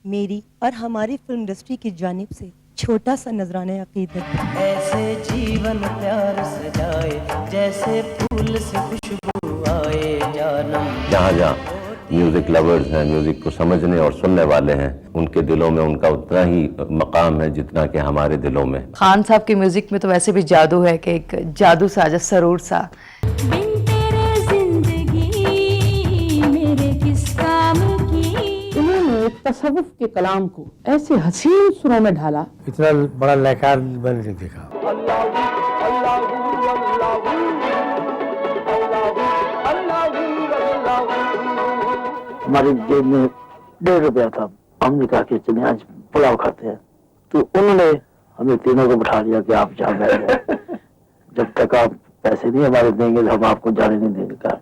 मेरी और हमारी फिल्म इंडस्ट्री की जानिब से छोटा सा नजराना अकीदत। ऐसे जीवन प्यार से जाए जैसे फूल से खुशबू आए जानम। जहाँ जहाँ म्यूजिक लवर्स हैं, म्यूजिक को समझने और सुनने वाले हैं, उनके दिलों में उनका उतना ही मकाम है जितना कि हमारे दिलों में। खान साहब के म्यूजिक में तो वैसे भी जादू है कि एक जादू सा जो सरूर सा। उन्होंने तसव्वुफ के कलाम को ऐसे हसीन सुरों में ढाला, इतना बड़ा लयकार मैंने नहीं देखा। हमारी जेब में 1.5 रुपया था, हमने कहा कि चलिए आज पुलाव खाते हैं, तो उन्होंने हमें तीनों को बिठा लिया कि आप जहाँ बैठ जाए, जब तक आप पैसे नहीं हमारे देंगे तो हम आपको जाने नहीं देंगे। कहा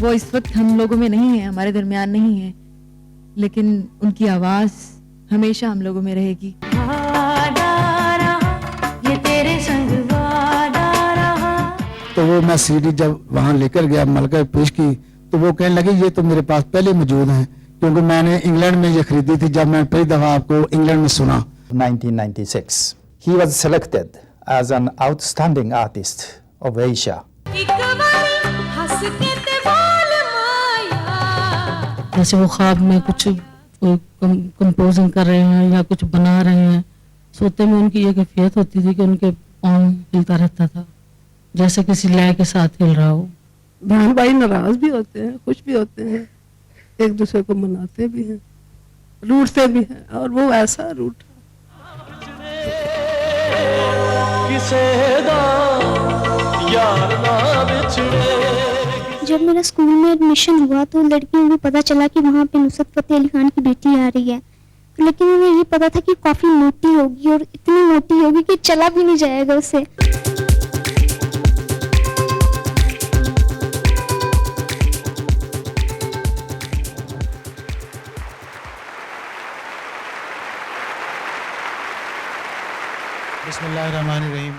वो इस वक्त हम लोगों में नहीं है, हमारे दरमियान नहीं है, लेकिन उनकी आवाज हमेशा हम लोगों में रहेगी। ये तेरे संग तो वो मैं सीडी जब वहाँ लेकर गया, मलका पेश की, तो वो कहने लगे ये तो मेरे पास पहले मौजूद हैं, क्योंकि मैंने इंग्लैंड में ये खरीदी थी जब मैं पहली दफा आपको इंग्लैंड में सुना। 1996 he was selected as an outstanding artist of Asia. जैसे वो ख्वाब में कुछ कंपोजिंग कर रहे हैं या कुछ बना रहे हैं, सोते में उनकी ये कैफियत होती थी कि उनके पाँव हिलता रहता था जैसे किसी लय के साथ हिल रहा हो। बहन भाई नाराज भी होते हैं, खुश भी होते हैं, एक दूसरे को मनाते भी हैं, रूठते भी हैं, और वो ऐसा रूठा। जब मेरा स्कूल में एडमिशन हुआ तो लड़कियों को पता चला कि वहाँ पे नुसरत फतेह अली खान की बेटी आ रही है, लेकिन उन्हें ये पता था कि काफी मोटी होगी और इतनी मोटी होगी कि चला भी नहीं जाएगा उससे। बिस्मिल्लाहिर्रहमानिर्रहीम।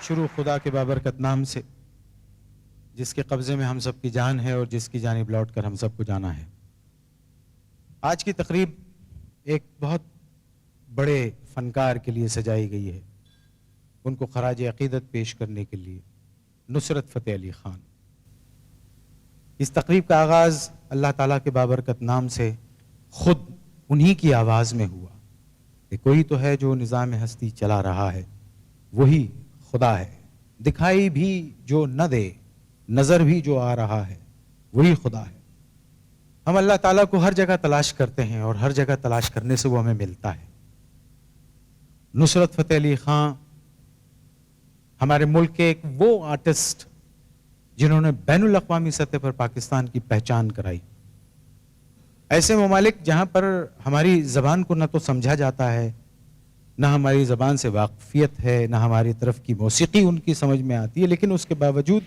शुरू खुदा के बाबरकत नाम से, जिसके कब्ज़े में हम सब की जान है और जिसकी जानिब लौट कर हम सबको जाना है। आज की तकरीब एक बहुत बड़े फनकार के लिए सजाई गई है, उनको खराज अकीदत पेश करने के लिए, नुसरत फ़तेह अली ख़ान। इस तकरीब का आगाज़ अल्लाह ताला के बाबरकत नाम से खुद उन्हीं की आवाज़ में हुआ कि कोई तो है जो निज़ाम हस्ती चला रहा है, वही खुदा है, दिखाई भी जो न दे, नज़र भी जो आ रहा है, वही खुदा है। हम अल्लाह ताला को हर जगह तलाश करते हैं और हर जगह तलाश करने से वो हमें मिलता है। नुसरत फ़तेह अली ख़ान हमारे मुल्क के एक वो आर्टिस्ट जिन्होंने बैनुल अक़वामी सतह पर पाकिस्तान की पहचान कराई। ऐसे ममालिक जहाँ पर हमारी ज़बान को न तो समझा जाता है, न हमारी ज़बान से वाक़फ़ियत है, न हमारी तरफ की मौसीकी उनकी समझ में आती है, लेकिन उसके बावजूद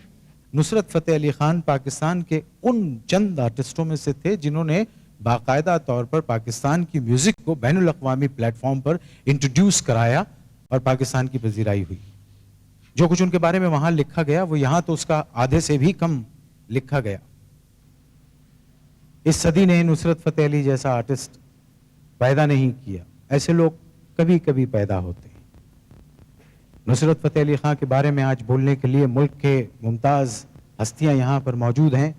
नुसरत फ़तेह अली ख़ान पाकिस्तान के उन चंद आर्टिस्टों में से थे जिन्होंने बाकायदा तौर पर पाकिस्तान की म्यूज़िक को बैनुल अक़वामी प्लेटफॉर्म पर इंट्रोड्यूस कराया और पाकिस्तान की पज़ीराई हुई। जो कुछ उनके बारे में वहाँ लिखा गया वो यहाँ तो उसका आधे से भी कम लिखा गया। इस सदी ने नुसरत फ़तेह अली जैसा आर्टिस्ट पैदा नहीं किया, ऐसे लोग कभी कभी पैदा होते हैं। नुसरत फ़तेह अली ख़ान के बारे में आज बोलने के लिए मुल्क के मुमताज़ हस्तियां यहाँ पर मौजूद हैं,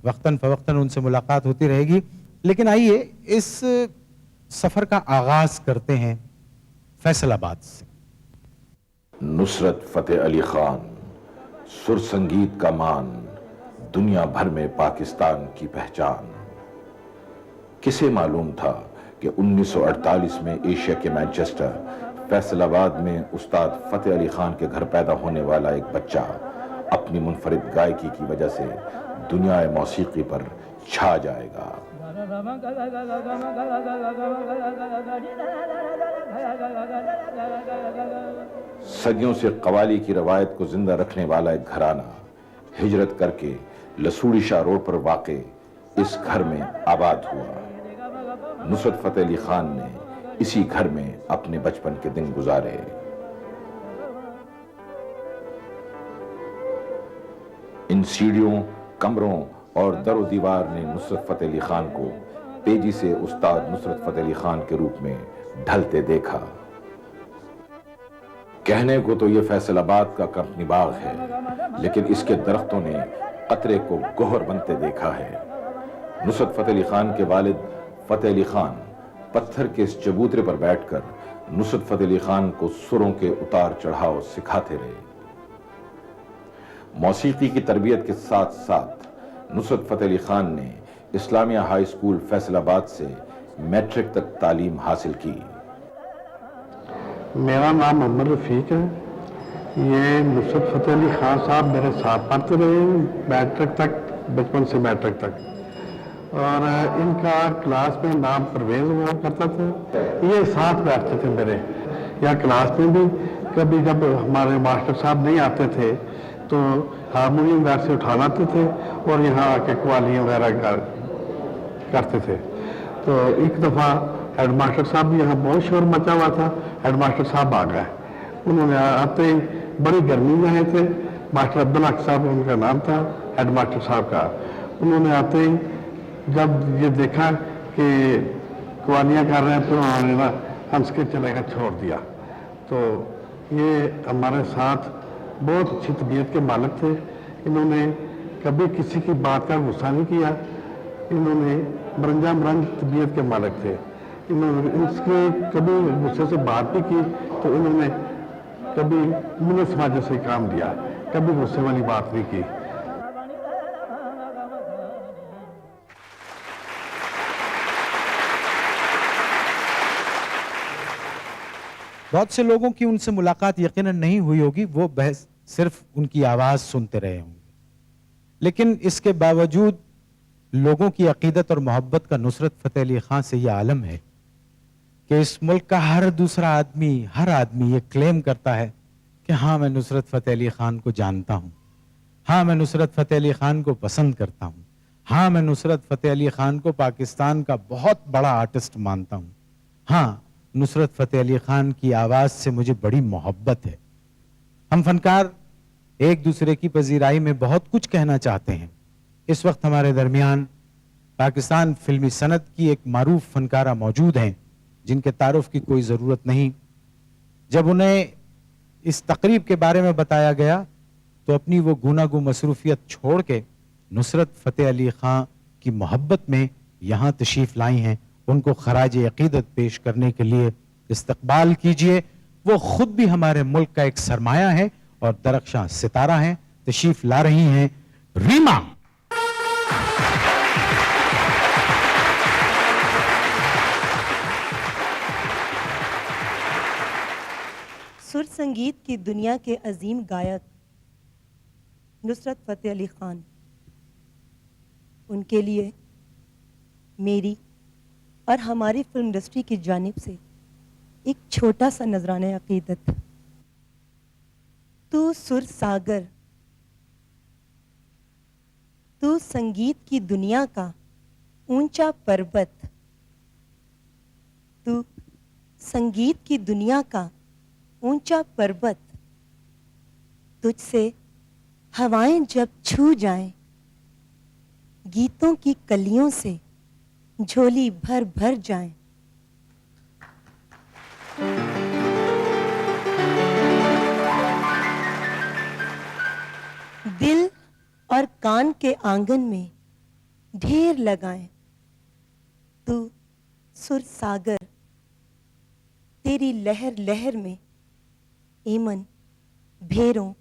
वक्तन फ़वक्तन उनसे मुलाकात होती रहेगी, लेकिन आइए इस सफ़र का आगाज़ करते हैं फैसलाबाद से। नुसरत फ़तेह अली ख़ान, सुर संगीत का मान, दुनिया भर में पाकिस्तान की पहचान। किसे मालूम था कि 1948 में एशिया के मैनचेस्टर फैसलाबाद में उस्ताद फ़तेह अली ख़ान के घर पैदा होने वाला एक बच्चा अपनी मुनफरिद गायकी की वजह से दुनिया मौसीकी पर छा जाएगा। सदियों से कवाली की रवायत को जिंदा रखने वाला एक घराना हिजरत करके लसूड़ी शाह रोड पर वाक़े इस घर में आबाद हुआ। नुसरत फ़तेह अली ख़ान ने इसी घर में अपने बचपन के दिन गुजारे। इन सीढ़ियों कमरों और दरो दीवार ने नुसरत फतेह अली खान को तेजी से उस्ताद नुसरत फतेह अली खान के रूप में ढलते देखा। कहने को तो यह फैसलाबाद का कंपनी बाग है, लेकिन इसके दरख्तों ने कतरे को गोहर बनते देखा है। नुसरत फतेह अली खान के वालिद फतेह अली खान पत्थर के इस चबूतरे पर बैठकर नुसरत फतेह अली खान को सुरों के उतार चढ़ाव सिखाते रहे। मौसीकी की तरबियत के साथ साथ नुसरत फतेह अली खान ने इस्लामिया हाई स्कूल फैसलाबाद से मैट्रिक तक तालीम हासिल की। मेरा नाम मोहम्मद रफीक है। ये नुसरत फतेह अली खान साहब मेरे साथ पढ़ते रहे मैट्रिक तक, बचपन से मैट्रिक तक, और इनका क्लास में नाम परवेज हुआ करता था। ये साथ बैठते थे मेरे, या क्लास में भी कभी जब हमारे मास्टर साहब नहीं आते थे तो हारमोनियम घर से उठा लाते थे और यहाँ आके कवालियाँ वगैरह करते थे। तो एक दफ़ा हेडमास्टर साहब भी यहाँ बहुत शोर मचा हुआ था। हेडमास्टर साहब आ गए, उन्होंने आते ही बड़ी गर्मी में आए थे। मास्टर अब्दुल हक साहब उनका नाम था, हेडमास्टर साहब का। उन्होंने आते ही जब ये देखा कि कवालियाँ कर रहे हैं तो उन्होंने ना हंस के चलेगा छोड़ दिया। तो ये हमारे साथ बहुत अच्छी तबीयत के मालिक थे। इन्होंने कभी किसी की बात का गुस्सा नहीं किया। इन्होंने मरंजा मरंज तबीयत के मालिक थे। इन्होंने इसके कभी गुस्से से बात भी की तो इन्होंने कभी मुझे समाज से काम दिया, कभी गुस्से वाली बात नहीं की। बहुत से लोगों की उनसे मुलाकात यकीनन नहीं हुई होगी, वो बहस सिर्फ उनकी आवाज सुनते रहे होंगे, लेकिन इसके बावजूद लोगों की अकीदत और मोहब्बत का नुसरत फतेह अली खान से यह आलम है कि इस मुल्क का हर दूसरा आदमी, हर आदमी ये क्लेम करता है कि हाँ मैं नुसरत फतेह अली खान को जानता हूँ, हाँ मैं नुसरत फतेह अली खान को पसंद करता हूँ, हाँ मैं नुसरत फतेह अली खान को पाकिस्तान का बहुत बड़ा आर्टिस्ट मानता हूँ, हाँ नुसरत फतेह अली खान की आवाज से मुझे बड़ी मोहब्बत है। हम फनकार एक दूसरे की पजीराई में बहुत कुछ कहना चाहते हैं। इस वक्त हमारे दरमियान पाकिस्तान फिल्मी सनत की एक मारूफ फनकारा मौजूद हैं जिनके तारुफ की कोई ज़रूरत नहीं। जब उन्हें इस तकरीब के बारे में बताया गया तो अपनी वो गुनागू मसरूफियत छोड़ के नुसरत फतेह अली खान की मोहब्बत में यहाँ तशरीफ़ लाई हैं। उनको खराज अकीदत पेश करने के लिए इस्तकबाल कीजिए। वो खुद भी हमारे मुल्क का एक सरमाया है और दरख्शां सितारा है। तशरीफ ला रही हैं रीमा। सुर संगीत की दुनिया के अजीम गायक नुसरत फतेह अली खान, उनके लिए मेरी और हमारी फिल्म इंडस्ट्री की जानिब से एक छोटा सा नजराना अकीदत। तू सुर सागर, तू संगीत की दुनिया का ऊंचा पर्वत, तू संगीत की दुनिया का ऊंचा पर्वत, तुझसे हवाएं जब छू जाएं, गीतों की कलियों से झोली भर भर जाएं। दिल और कान के आंगन में ढेर लगाएं। तू सुर सागर, तेरी लहर लहर में एमन भेरों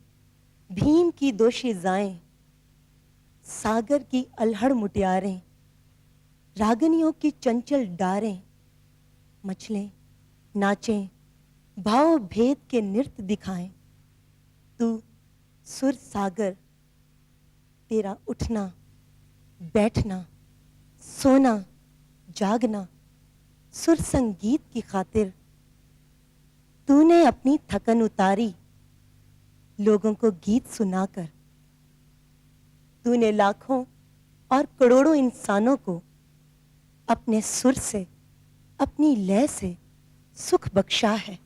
भीम की दोशीज़ाएं, सागर की अल्हड़ मुटियारें, रागनियों की चंचल डारें, मचलें नाचें, भाव भेद के नृत्य दिखाएं। तू सुर सागर, तेरा उठना बैठना सोना जागना सुर संगीत की खातिर। तूने अपनी थकन उतारी लोगों को गीत सुनाकर। तूने लाखों और करोड़ों इंसानों को अपने सुर से, अपनी लय से सुख बख्शा है।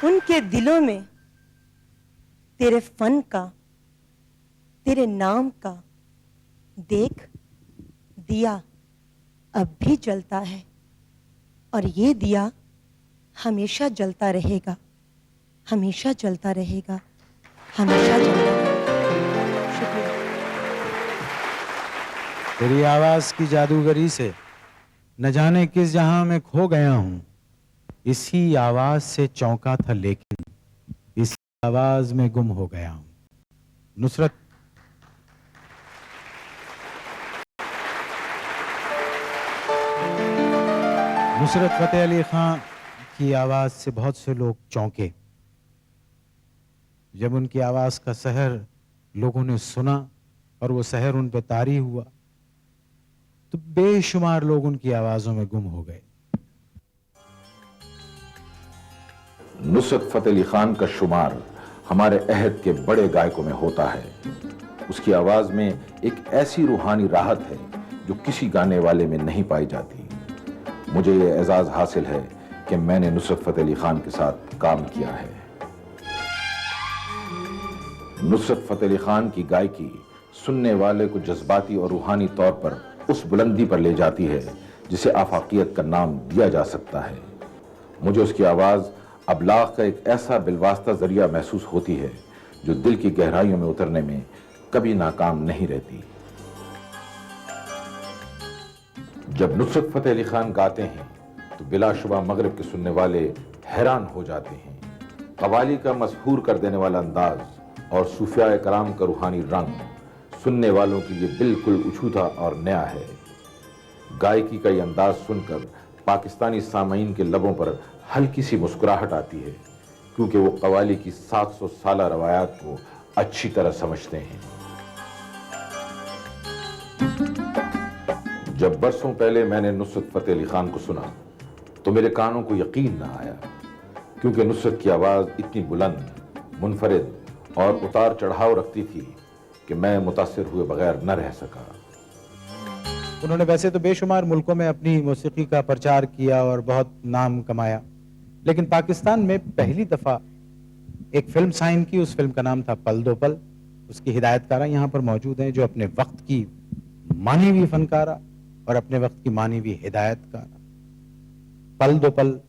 उनके दिलों में तेरे फन का, तेरे नाम का। देख, दिया अब भी जलता है और ये दिया हमेशा जलता रहेगा, हमेशा जलता रहेगा, हमेशा जलता रहेगा। शुक्रिया। तेरी आवाज की जादूगरी से न जाने किस जहां में खो गया हूं। इसी आवाज से चौंका था लेकिन इस आवाज में गुम हो गया हूं। नुसरत फतेह अली खान की आवाज से बहुत से लोग चौंके। जब उनकी आवाज का सहर लोगों ने सुना और वो सहर उन पे तारी हुआ तो बेशुमार लोग उनकी आवाजों में गुम हो गए। नुसरत फतेह अली खान का शुमार हमारे अहद के बड़े गायकों में होता है। उसकी आवाज में एक ऐसी रूहानी राहत है जो किसी गाने वाले में नहीं पाई जाती। मुझे ये एजाज हासिल है कि मैंने नुसरत फतेह अली खान के साथ काम किया है। नुसरत फतेह अली खान की गायकी सुनने वाले को जज्बाती और रूहानी तौर पर उस बुलंदी पर ले जाती है जिसे आफाकियत का नाम दिया जा सकता है। मुझे उसकी आवाज अबलाग का एक ऐसा बिलवास्ता जरिया महसूस होती है जो दिल की गहराइयों में उतरने में कभी नाकाम नहीं रहती। जब नुसरत फतेह अली खान गाते हैं तो बिलाशुबा मगरिब के सुनने वाले हैरान हो जाते हैं। कवाली का मशहूर कर देने वाला अंदाज और सूफिया कराम का रूहानी रंग सुनने वालों के लिए बिल्कुल अछूता और नया है। गायकी का ये अंदाज सुनकर पाकिस्तानी सामीन के लबों पर हल्की सी मुस्कुराहट आती है क्योंकि वो कवाली की 700 साल रवायात को अच्छी तरह समझते हैं। जब बरसों पहले मैंने नुसरत फतेह अली खान को सुना तो मेरे कानों को यकीन न आया क्योंकि नुसरत की आवाज इतनी बुलंद, मुनफरिद और उतार चढ़ाव रखती थी कि मैं मुतासिर हुए बगैर न रह सका। उन्होंने वैसे तो बेशुमार मुल्कों में अपनी मौसीकी का प्रचार किया और बहुत नाम कमाया, लेकिन पाकिस्तान में पहली दफा एक फिल्म साइन की। उस फिल्म का नाम था पल दो पल। उसकी हिदायतकारा यहाँ पर मौजूद हैं जो अपने वक्त की मानवी फनकारा और अपने वक्त की मानवी हिदायतकारा। पल दो पल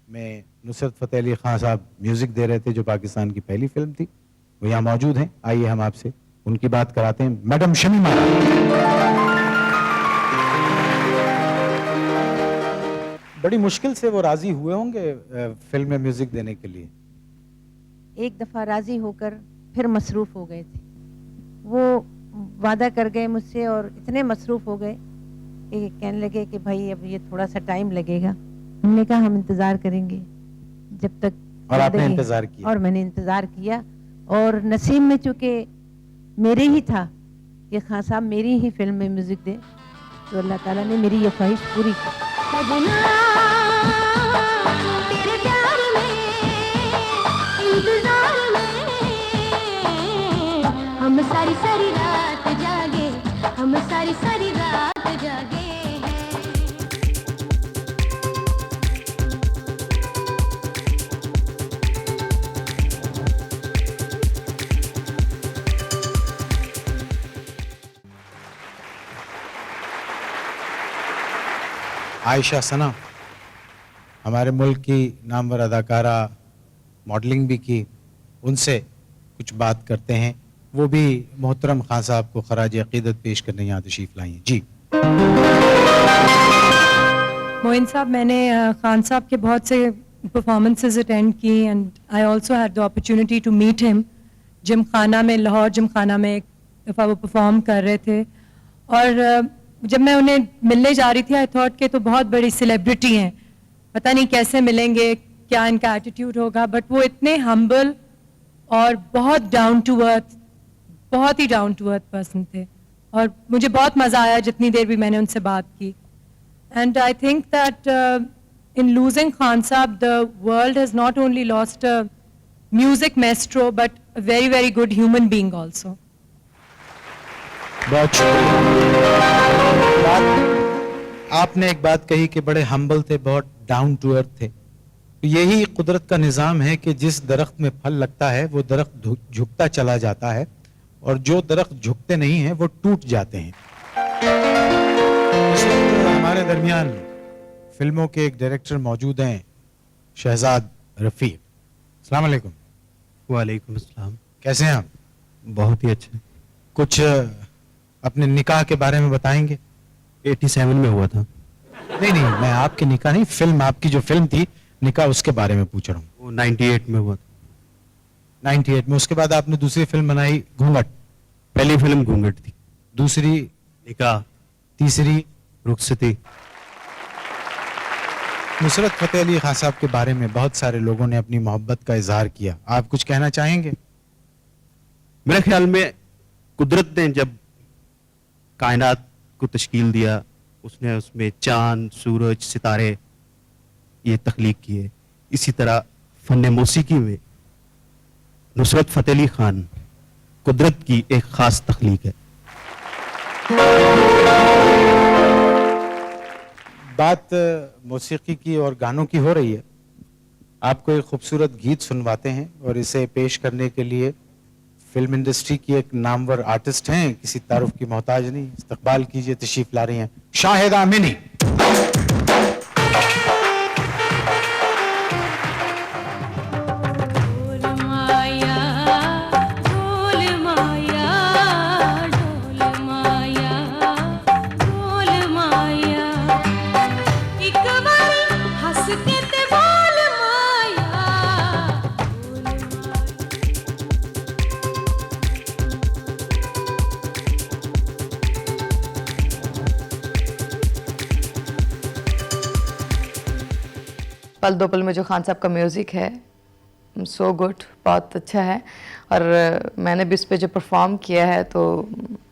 में नुसरत फतेह अली खान साहब म्यूजिक दे रहे थे जो पाकिस्तान की पहली फिल्म थी। वो यहाँ मौजूद हैं। आइए हम आपसे उनकी बात कराते हैं। मैडम शमीमा, बड़ी मुश्किल से वो राजी हुए होंगे फिल्म में म्यूजिक देने के लिए। एक दफा राजी होकर फिर मसरूफ हो गए थे। वो वादा कर गए मुझसे और इतने मसरूफ हो गए कि कहने लगे कि भाई अब ये थोड़ा सा टाइम लगेगा। हमने कहा हम इंतजार करेंगे जब तक। और आपने इंतजार किया? और मैंने इंतजार किया और नसीब में चूंकि मेरे ही था कि खान साहब मेरी ही फिल्म में म्यूजिक दे तो अल्लाह ताला ने मेरी ये ख्वाहिश पूरी की। तेरे प्यार में, इंतजार में, हम सारी सारी रात जागे, हम सारी सारी रात जागे। आयशा सना हमारे मुल्क की नामवर अदाकारा, मॉडलिंग भी की। उनसे कुछ बात करते हैं। वो भी मोहतरम खान साहब को खराज अकीदत पेश करने यहाँ तशरीफ लाई हैं। जी मोइन साहब, मैंने खान साहब के बहुत से परफॉर्मेंसेस अटेंड की and I also had the opportunity to meet him Gymkhana में, लाहौर जिम खाना में एक दफ़ा वो परफॉर्म कर रहे थे। और जब मैं उन्हें मिलने जा रही थी आई थॉट के तो बहुत बड़ी सेलिब्रिटी हैं, पता नहीं कैसे मिलेंगे, क्या इनका एटीट्यूड होगा, बट वो इतने हम्बल और बहुत डाउन टू अर्थ, बहुत ही डाउन टू अर्थ पर्सन थे। और मुझे बहुत मज़ा आया जितनी देर भी मैंने उनसे बात की। And I think that in losing Khan sahab the world has not only lost a music maestro but a very very good human being also. बहुत आपने एक बात कही कि बड़े हम्बल थे, बहुत डाउन टू अर्थ थे। तो यही कुदरत का निज़ाम है कि जिस दरख्त में फल लगता है वो दरख्त झुकता चला जाता है और जो दरख्त झुकते नहीं हैं वो टूट जाते हैं। इस वक्त हमारे दरमियान फिल्मों के एक डायरेक्टर मौजूद हैं, शहजाद रफ़ीक। अस्सलाम वालेकुम। वालेकुम अस्सलाम। कैसे हैं आप? बहुत ही अच्छे। कुछ अपने निकाह के बारे में बताएंगे? 87 में हुआ था। नहीं, मैं आपके निकाह नहीं, फिल्म, आपकी जो फिल्म थी निकाह, उसके बारे में पूछ रहा हूँ। वो 98 में हुआ था। 98 में। उसके बाद आपने दूसरी फिल्म बनाई घूंघट। पहली फिल्म घूंघट थी, दूसरी निकाह, तीसरी रुखसती। नुसरत फतेह अली खान साहब के बारे में बहुत सारे लोगों ने अपनी मोहब्बत का इजहार किया, आप कुछ कहना चाहेंगे? मेरे ख्याल में कुदरत ने जब कायनात को तश्कील दिया, उसने उसमें चांद, सूरज, सितारे ये तख्लीक किए। इसी तरह फन मौसीकी में नुसरत फतेह अली खान कुदरत की एक खास तख्लीक है। बात मौसीकी की और गानों की हो रही है, आपको एक खूबसूरत गीत सुनवाते हैं और इसे पेश करने के लिए फिल्म इंडस्ट्री की एक नामवर आर्टिस्ट हैं, किसी तारुफ की मोहताज नहीं। इस्तकबाल कीजिए, तशरीफ ला रही हैं शाहिदा अमीनी। पल दो पल में जो खान साहब का म्यूज़िक है, सो गुड, बहुत अच्छा है। और मैंने भी इस पे जो परफॉर्म किया है तो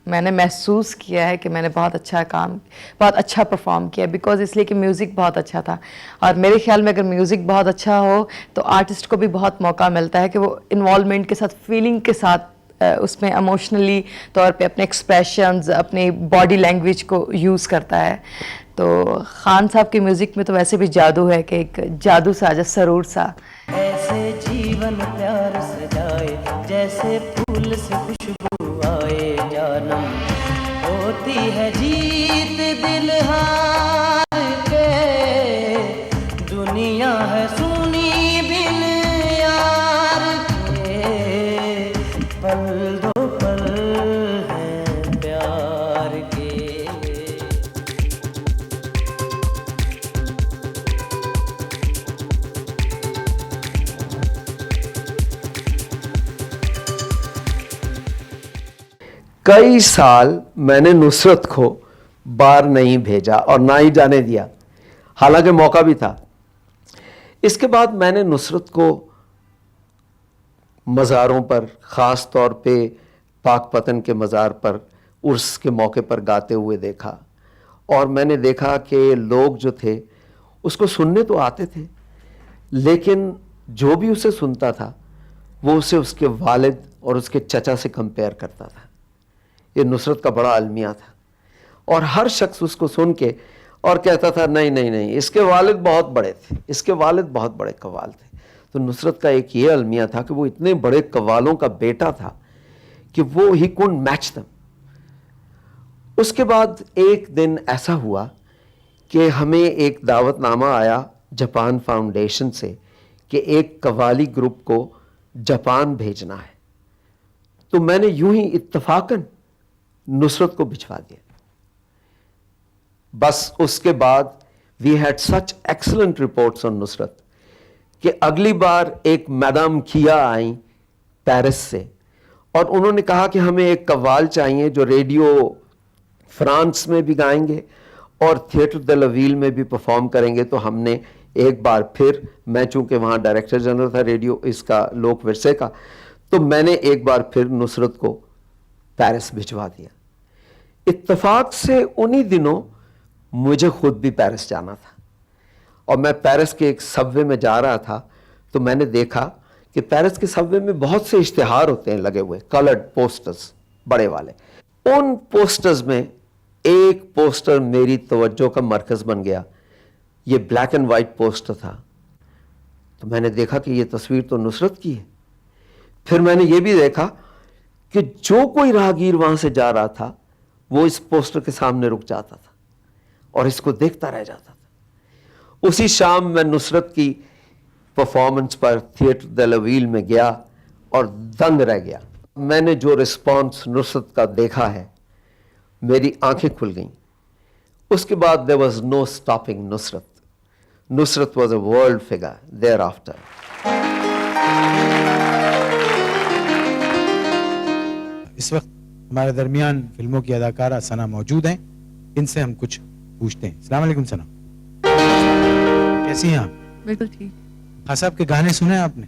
मैंने महसूस किया है कि मैंने बहुत अच्छा परफॉर्म किया, बिकॉज इसलिए कि म्यूज़िक बहुत अच्छा था। और मेरे ख्याल में अगर म्यूज़िक बहुत अच्छा हो तो आर्टिस्ट को भी बहुत मौका मिलता है कि वो इन्वॉल्वमेंट के साथ, फीलिंग के साथ उसमें इमोशनली तौर पे अपने एक्सप्रेशंस, अपनी बॉडी लैंग्वेज को यूज़ करता है। तो खान साहब के म्यूज़िक में तो वैसे भी जादू है कि एक जादू सा, सरूर सा। ऐसे जीवन प्यार सजाए जैसे फूल से खुशबू आए, जानम होती है जीत दिल हार के, दुनिया है सुनी बिन यार के, पल दो पल हैं प्यार के। कई साल मैंने नुसरत को बाहर नहीं भेजा और ना ही जाने दिया, हालांकि मौका भी था। इसके बाद मैंने नुसरत को मज़ारों पर, ख़ास तौर पे पाकपतन के मज़ार पर उर्स के मौके पर गाते हुए देखा। और मैंने देखा कि लोग जो थे उसको सुनने तो आते थे, लेकिन जो भी उसे सुनता था वो उसे उसके वालिद और उसके चचा से कंपेयर करता था। ये नुसरत का बड़ा अलमिया था और हर शख्स उसको सुन के और कहता था नहीं नहीं नहीं, इसके वालिद बहुत बड़े थे, इसके वालिद बहुत बड़े कव्वाल थे। तो नुसरत का एक ये अलमिया था कि वो इतने बड़े कव्वालों का बेटा था कि वो ही कुड मैच दम। उसके बाद एक दिन ऐसा हुआ कि हमें एक दावतनामा आया जापान फाउंडेशन से कि एक कव्वाली ग्रुप को जापान भेजना है। तो मैंने यूं ही इत्तफाकन नुसरत को भिजवा दिया। बस उसके बाद we had such excellent reports on Nusrat कि अगली बार एक मैडम किया आई पेरिस से और उन्होंने कहा कि हमें एक कव्वाल चाहिए जो रेडियो फ्रांस में भी गाएंगे और थिएटर द लवील में भी परफॉर्म करेंगे। तो हमने एक बार फिर, मैं चूंकि वहाँ डायरेक्टर जनरल था रेडियो इसका लोक विरसे का, तो मैंने एक बार फिर नुसरत को पेरिस भिजवा दिया। इत्तेफाक से उन्हीं दिनों मुझे खुद भी पेरिस जाना था और मैं पेरिस के एक सबवे में जा रहा था तो मैंने देखा कि पेरिस के सबवे में बहुत से इश्तिहार होते हैं लगे हुए, कलर्ड पोस्टर्स बड़े वाले। उन पोस्टर्स में एक पोस्टर मेरी तवज्जो का मरकज बन गया। ये ब्लैक एंड वाइट पोस्टर था तो मैंने देखा कि ये तस्वीर तो नुसरत की है। फिर मैंने ये भी देखा कि जो कोई राहगीर वहां से जा रहा था वो इस पोस्टर के सामने रुक जाता था और इसको देखता रह जाता था। उसी शाम मैं नुसरत की परफॉर्मेंस पर थिएटर दलवील में गया और दंग रह गया। मैंने जो रिस्पॉन्स नुसरत का देखा है, मेरी आंखें खुल गईं। उसके बाद there was no stopping Nusrat. Nusrat was a world figure thereafter. इस वक्त हमारे दरमियान फिल्मों की अदाकारा सना मौजूद हैं, इनसे हम कुछ पूछते हैं। अस्सलाम वालेकुम सना, कैसी हैं आप? बिल्कुल ठीक। खान साहब के गाने सुने आपने?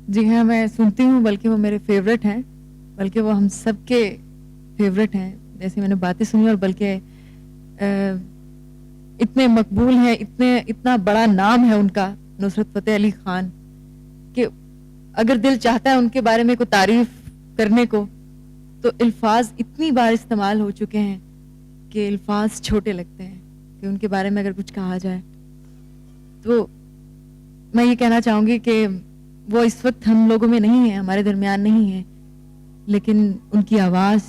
जी हाँ, मैं सुनती हूँ, बल्कि वो मेरे फेवरेट हैं, बल्कि वो हम सबके फेवरेट हैं। जैसे मैंने बातें सुनी, और बल्कि इतने मकबूल हैं, इतना बड़ा नाम है उनका, नुसरत फतेह अली खान, कि अगर दिल चाहता है उनके बारे में कोई तारीफ करने को, तो अल्फाज इतनी बार इस्तेमाल हो चुके हैं कि अल्फाज छोटे लगते हैं कि उनके बारे में अगर कुछ कहा जाए। तो मैं ये कहना चाहूँगी कि वो इस वक्त हम लोगों में नहीं है, हमारे दरमियान नहीं है, लेकिन उनकी आवाज़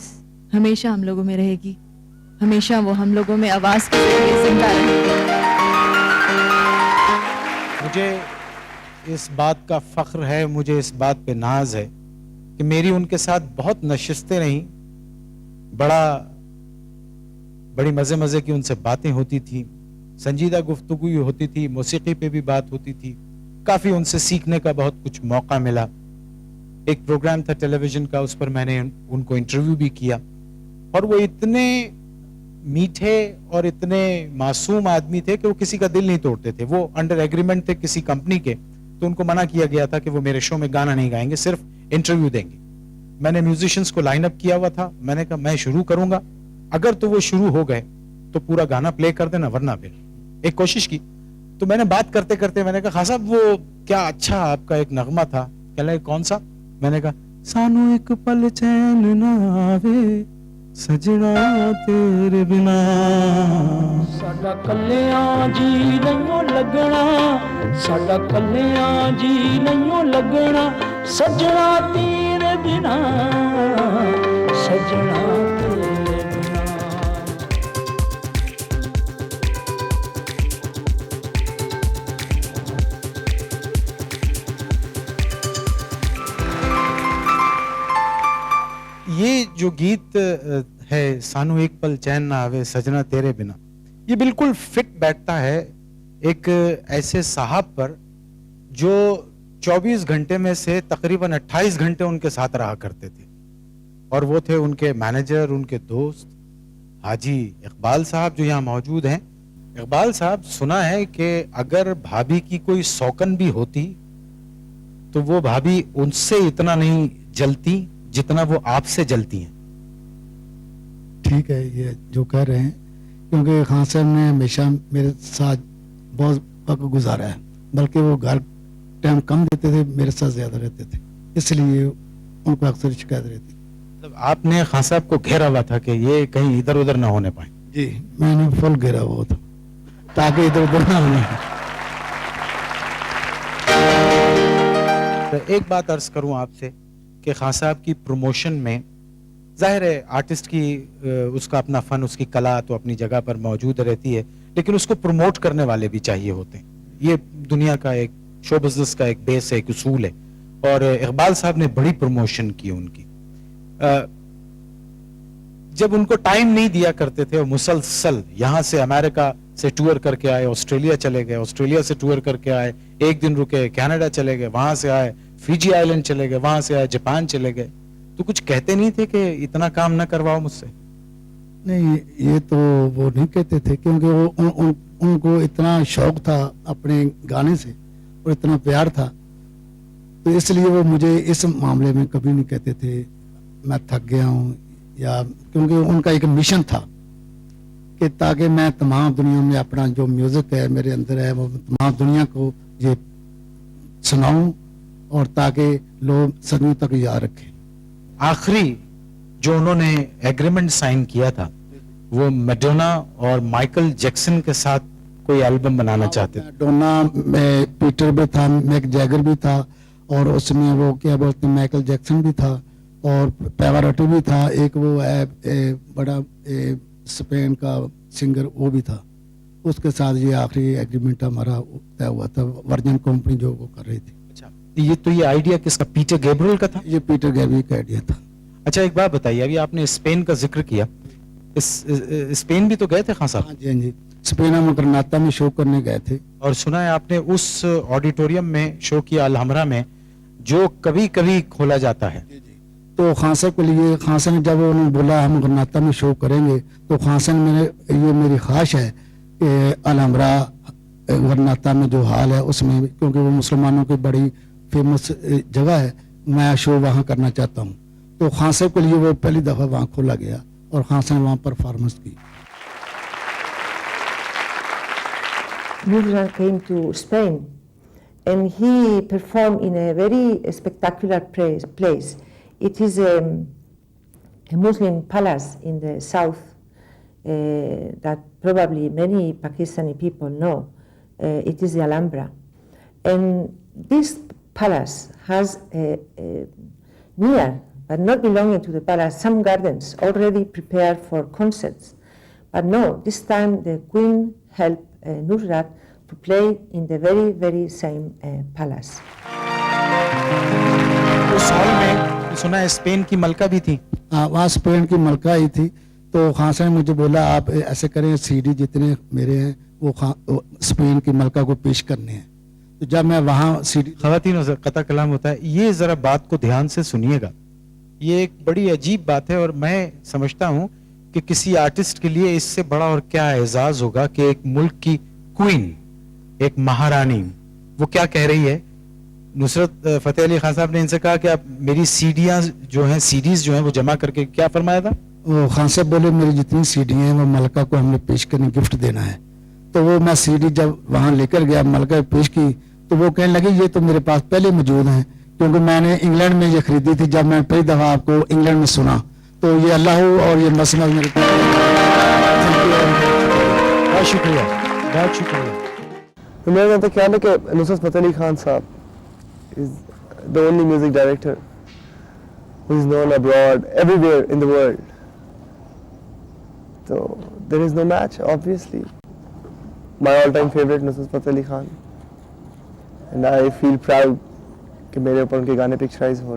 हमेशा हम लोगों में रहेगी, हमेशा वो हम लोगों में आवाज़ के जरिए जिंदा रहेगी। मुझे इस बात का फख्र है, मुझे इस बात पे नाज है कि मेरी उनके साथ बहुत नशिस्तें रहीं, बड़ी मज़े मज़े की उनसे बातें होती थी, संजीदा गुफ्तगू होती थी, मौसीकी पे भी बात होती थी, काफ़ी उनसे सीखने का बहुत कुछ मौका मिला। एक प्रोग्राम था टेलीविज़न का, उस पर मैंने उनको इंटरव्यू भी किया, और वो इतने मीठे और इतने मासूम आदमी थे कि वो किसी का दिल नहीं तोड़ते थे। वो अंडर एग्रीमेंट थे किसी कंपनी के, तो उनको मना किया गया था कि वो मेरे शो में गाना नहीं गाएंगे, सिर्फ इंटरव्यू देंगे। मैंने म्यूजिशियंस को लाइन अप किया हुआ था, मैंने कहा मैं शुरू करूंगा, अगर तो वो शुरू हो गए तो पूरा गाना प्ले कर देना, वरना फिर एक कोशिश की। तो मैंने बात करते करते मैंने कहा, खान साहब वो क्या अच्छा आपका एक नगमा था। कह लगे कौन सा? मैंने कहा, सानू एक पल चैन ना आवे सजना तेरे बिना, साडा कल्लियां जी नहियों लगना, साडा कल्लियां जी नहियों लगना, सजना तेरे बिना, सजना तेरे बिना। ये जो गीत है, सानू एक पल चैन ना आवे सजना तेरे बिना, ये बिल्कुल फिट बैठता है एक ऐसे साहब पर जो 24 घंटे में से तकरीबन 28 घंटे उनके साथ रहा करते थे, और वो थे उनके मैनेजर, उनके दोस्त हाजी इकबाल साहब, जो यहाँ मौजूद हैं। इकबाल साहब, सुना है कि अगर भाभी की कोई सौकन भी होती तो वो भाभी उनसे इतना नहीं जलती जितना वो आपसे जलती हैं। ठीक है ये जो कह रहे हैं, क्योंकि खान साहब ने हमेशा मेरे साथ बहुत वक्त गुजारा है, बल्कि वो घर टाइम कम देते थे, मेरे साथ ज्यादा रहते थे, इसलिए उनको अक्सर शिकायत रहती। मतलब आपने खान साहब को घेरा हुआ था कि ये कहीं इधर उधर ना होने पाए? जी, मैंने फुल घेरा हुआ था ताकि इधर उधर ना होने। तो एक बात अर्ज करूं आपसे कि खान साहब की प्रमोशन में, जाहिर है आर्टिस्ट की उसका अपना फन, उसकी कला तो अपनी जगह पर मौजूद रहती है, लेकिन उसको प्रमोट करने वाले भी चाहिए होते हैं। ये दुनिया का एक शो बिजनेस का एक बेस है, एक उसूल है, और इकबाल साहब ने बड़ी प्रमोशन की उनकी। जब उनको टाइम नहीं दिया करते थे, और मुसलसल यहाँ से अमेरिका से टूर करके आए, ऑस्ट्रेलिया चले गए, ऑस्ट्रेलिया से टूर करके आए, एक दिन रुके कनाडा चले गए, वहां से आए फिजी आइलैंड चले गए, वहां से आए जापान चले गए, तो कुछ कहते नहीं थे कि इतना काम ना करवाओ मुझसे? नहीं, ये तो वो नहीं कहते थे, क्योंकि वो उनको इतना शौक था अपने गाने से और इतना प्यार था, तो इसलिए वो मुझे इस मामले में कभी नहीं कहते थे मैं थक गया हूँ, या क्योंकि उनका एक मिशन था कि ताकि मैं तमाम दुनिया में अपना जो म्यूजिक है मेरे अंदर है, वो तमाम दुनिया को ये सुनाऊं, और ताकि लोग सदियों तक याद रखें। आखिरी जो उन्होंने एग्रीमेंट साइन किया था, वो मैडोना और माइकल जैक्सन के साथ कोई एल्बम बनाना चाहते थे? डोना में पीटर भी था, मैक जैगर भी था, और उसमें वो क्या बोलते हैं माइकल जैक्सन भी था, और पैवारोटी भी था, एक वो बड़ा स्पेन का सिंगर वो भी था। उसके साथ ये आखिरी एग्रीमेंट हमारा तय हुआ था, वर्जन कंपनी जो वो कर रही थी। अच्छा, ये आइडिया किसका, पीटर गैब्रियल का था? ये पीटर गैब्रियल का आइडिया था। अच्छा, एक बात बताइए, अभी आपने स्पेन का जिक्र किया, स्पेन भी तो गए थे खान साहब? हाँ जी, स्पेन हम ग्रनादा में शो करने गए थे। और सुना है आपने उस ऑडिटोरियम में शो किया अलहमरा में, जो कभी कभी खोला जाता है। तो खान साहब के लिए, खान साहब ने जब उन्होंने बोला हम ग्रनादा में शो करेंगे, तो खान साहब ये मेरी ख्वाहिश है कि अलहमरा ग्रनादा में जो हाल है उसमें, क्योंकि वो मुसलमानों की बड़ी फेमस जगह है, मैं शो वहाँ करना चाहता हूँ। तो खान साहब के लिए वो पहली दफ़ा वहाँ खोला गया और खान साहब ने वहाँ परफॉर्मेंस की। Nusrat came to Spain and he performed in a very spectacular place. It is a Muslim palace in the south that probably many Pakistani people know. It is the Alhambra. And this palace has near, but not belonging to the palace, some gardens already prepared for concerts. But no, this time the Queen helped Nusrat to play in the very, very same palace. उस hall में सुना है Spain की मलका भी थी। वहाँ Spain की मलका ही थी। तो खान साहब ने मुझे बोला आप ऐसे करें, सीडी जितने मेरे हैं वो स्पेन की मलका को पेश करने हैं। तो जब मैं वहाँ सीडी, ख़वातीन कता कलाम होता है, ये जरा बात को ध्यान से सुनिएगा, ये एक बड़ी अजीब बात है और मैं समझता हूँ कि किसी आर्टिस्ट के लिए इससे बड़ा और क्या एजाज होगा कि एक मुल्क की क्वीन, एक महारानी, वो क्या कह रही है। नुसरत फतेह अली खान साहब ने इनसे कहा कि आप मेरी सीडीज जो हैं वो जमा करके, क्या फरमाया था? वो खान साहब बोले मेरी जितनी सीडी हैं वो मलका को हमने पेश करने, गिफ्ट देना है। तो वो मैं सीडी जब वहाँ लेकर गया, मलका पेश की, तो वो कहने लगे ये तो मेरे पास पहले मौजूद हैं, क्योंकि मैंने इंग्लैंड में ये खरीदी थी। जब मैं पहली दफ़ा आपको इंग्लैंड में सुना तो ये अल्लाह और ये मसला मेरे, बहुत शुक्रिया, बहुत शुक्रिया। तो मेरा तो ख्याल है कि नुसरत फतेह अली खान साहब is the only music director who is known abroad, everywhere in the world. So there is no match, obviously. My all-time favorite Nusrat Fateh Ali Khan, and I feel proud कि मेरे ऊपर उनके गाने पिक्चराइज हो